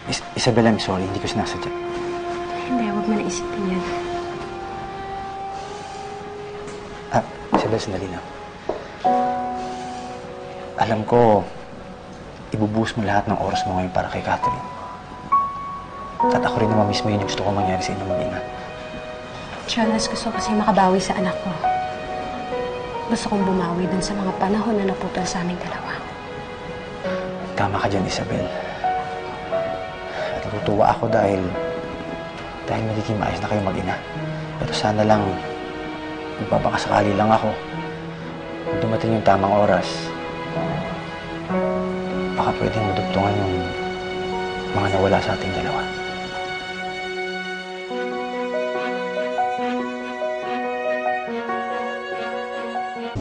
Isabel, I'm sorry. Hindi ko sinasadya. Hindi, huwag mo na isipin yan. Isabel, sandali na. Alam ko, ibubuhos mo lahat ng oras mo ngayon para kay Catherine. At ako rin naman mismo yun yung gusto ko mangyari sa inyong mag-ina. Jonas, gusto kasi makabawi sa anak ko. Gusto kong bumawi dun sa mga panahon na naputol sa aming dalawa. Tama ka dyan, Isabel. At natutuwa ako dahil magiging maayos na kayo mag-ina. Pero sana lang, magpapakasakali lang ako. Kung dumating yung tamang oras, baka pwedeng madugtungan yung mga nawala sa ating dalawa.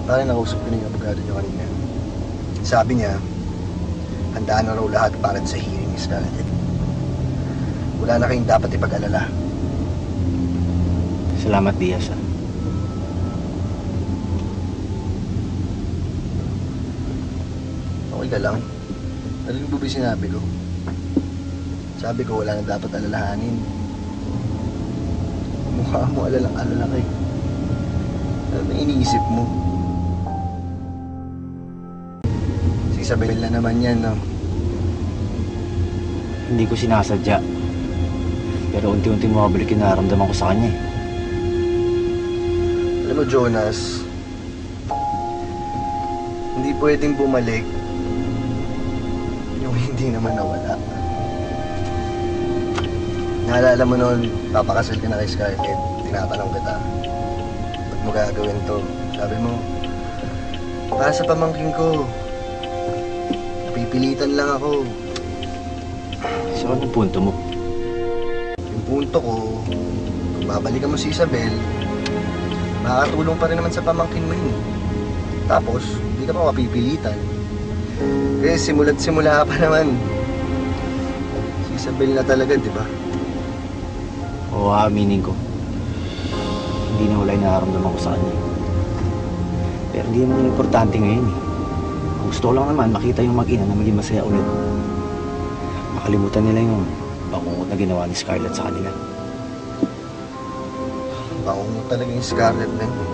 Parang nakausap ko na yung abogado niyo kanina. Sabi niya, handa na raw lahat para sa hearing ni Scarlett. Wala na kayong dapat ipag-alala. Salamat, Diaz. Okay ka lang. Narinig mo ba yung sinabi ko? Sabi ko, wala na dapat alalahanin. Mukha mo alalang-alala kayo. Ano ba iniisip mo? Si Isabel na naman yan, no? Hindi ko sinasadya. Pero unti-unti mabalik yung nararamdaman ko sa kanya eh. Alam mo, Jonas, hindi pwedeng bumalik yung hindi naman nawala. Naalala mo noon, papakasal ka na kay Scarlett. Tinatanong kita, ba't mo gagawin to? Sabi mo, para sa pamangkin ko. Pipilitan lang ako. So, anong punto mo? Yung punto ko, kung babalikan mo si Isabel, makakatulong pa rin naman sa pamangkin mo yun. Tapos, hindi ka pa mapipilitan. Kasi simula't simula pa naman. Si Isabel na talaga, di ba? Oo, aaminin ko. Hindi na wala yung nararamdaman ko sa kanya. Pero hindi naman importante ngayon eh. Ang gusto ko lang naman, makita yung mag-ina na maging masaya ulit. Makalimutan nila yung bangungot na ginawa ni Scarlett sa kanila. Bangungot talaga yung Scarlett na yun.